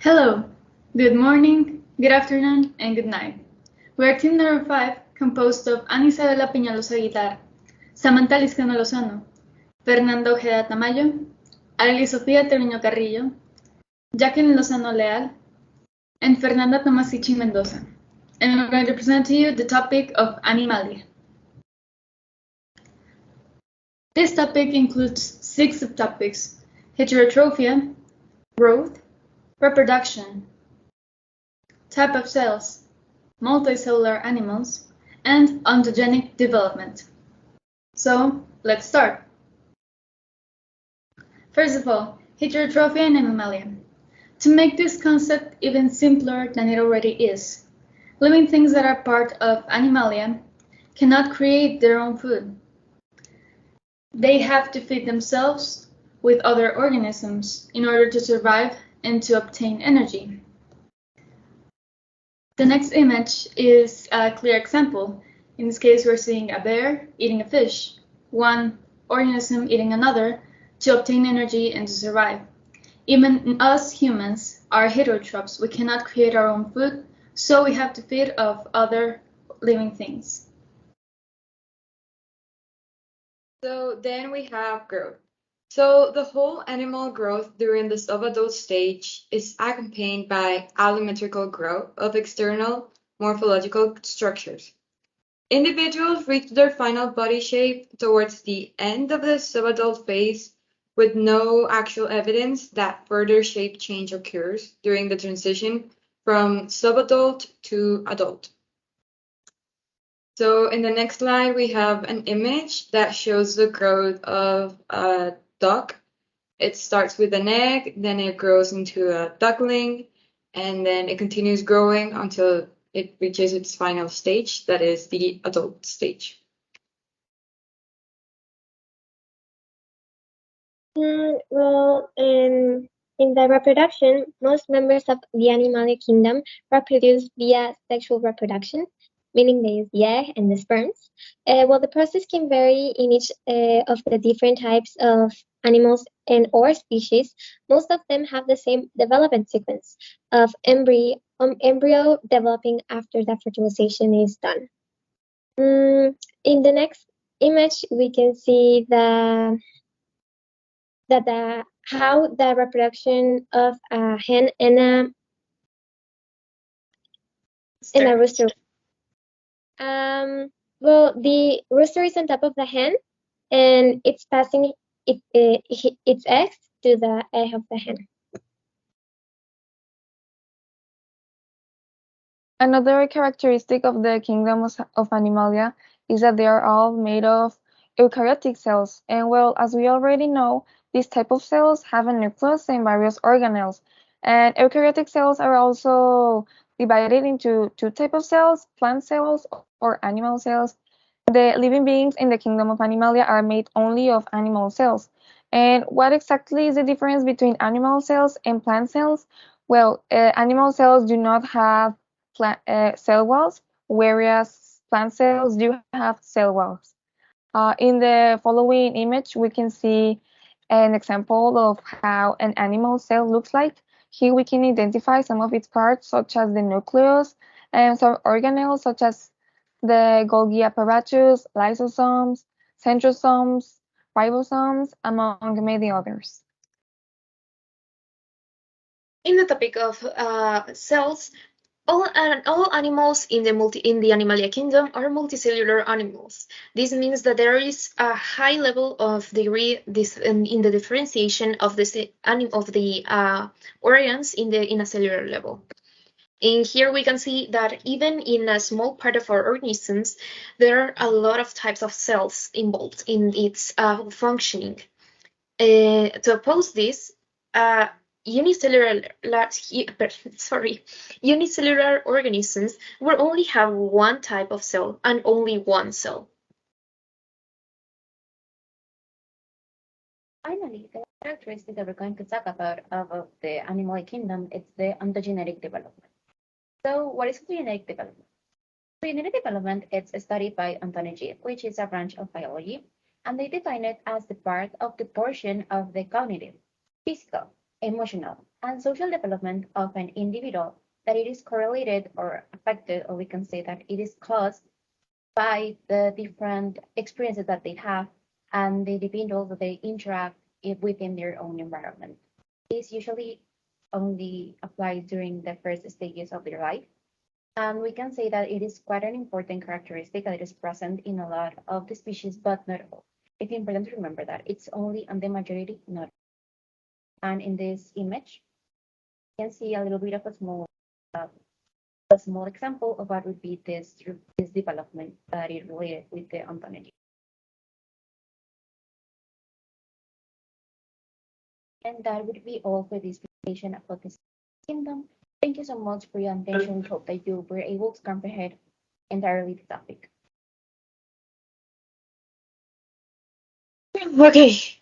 Hello, good morning, good afternoon, and good night. We are team number 5, composed of Ana Isabella Peñalosa Guitar, Samanta Liscano Lozano, Fernanda Ojeda Tamayo, Ana Sofía Termiño Carrillo, Jacqueline Lozano Leal, and Fernanda Tomasichi Mendoza. And I'm going to present to you the topic of Animalia. This topic includes 6 subtopics: heterotrophia, growth, reproduction, type of cells, multicellular animals, and ontogenic development. So, let's start. First of all, heterotrophia and Animalia. To make this concept even simpler than it already is, living things that are part of Animalia cannot create their own food. They have to feed themselves with other organisms in order to survive and to obtain energy. The next image is a clear example. In this case, we're seeing a bear eating a fish, one organism eating another to obtain energy and to survive. Even us humans are heterotrophs. We cannot create our own food, so we have to feed off other living things. So then we have growth. So the whole animal growth during the subadult stage is accompanied by allometrical growth of external morphological structures. Individuals reach their final body shape towards the end of the subadult phase with no actual evidence that further shape change occurs during the transition from subadult to adult. So in the next slide, we have an image that shows the growth of a duck. It starts with an egg, then it grows into a duckling, and then it continues growing until it reaches its final stage, that is the adult stage. Well, in the reproduction, most members of the Animalia kingdom reproduce via sexual reproduction, meaning they use the egg and the sperms. While the process can vary in each of the different types of animals and or species, most of them have the same development sequence of embryo developing after the fertilization is done. In the next image, we can see how the reproduction of a hen and a rooster. Well, the rooster is on top of the hen, and it's passing its eggs to the egg of the hen. Another characteristic of the kingdom of Animalia is that they are all made of eukaryotic cells, and well, as we already know, these type of cells have a nucleus and various organelles. And eukaryotic cells are also divided into 2 types of cells, plant cells or animal cells. The living beings in the kingdom of Animalia are made only of animal cells. And what exactly is the difference between animal cells and plant cells? Well, animal cells do not have cell walls, whereas plant cells do have cell walls. In the following image, we can see an example of how an animal cell looks like. Here we can identify some of its parts, such as the nucleus, and some organelles, such as the Golgi apparatus, lysosomes, centrosomes, ribosomes, among many others. In the topic of cells, all animals in the Animalia kingdom are multicellular animals. This means that there is a high level of degree in the differentiation of the organs in a cellular level. And here we can see that even in a small part of our organisms, there are a lot of types of cells involved in its functioning. To oppose this, unicellular organisms will only have one type of cell and only one cell. Finally, the characteristic that we're going to talk about of the animal kingdom is the ontogenetic development. So what is ontogenetic development? Ontogenetic development is studied by ontology, which is a branch of biology, and they define it as the part of the portion of the cognitive, physical, emotional, and social development of an individual, that it is correlated or affected, or we can say that it is caused by the different experiences that they have and the individuals that they interact within their own environment. This usually only applies during the first stages of their life. And we can say that it is quite an important characteristic that is present in a lot of the species, but not all. It's important to remember that it's only on the majority, not. And in this image, you can see a little bit of uh, a small example of what would be this development that is related with the ontology. And that would be all for this presentation about this kingdom. Thank you so much for your attention. We hope that you were able to comprehend entirely the topic. Okay,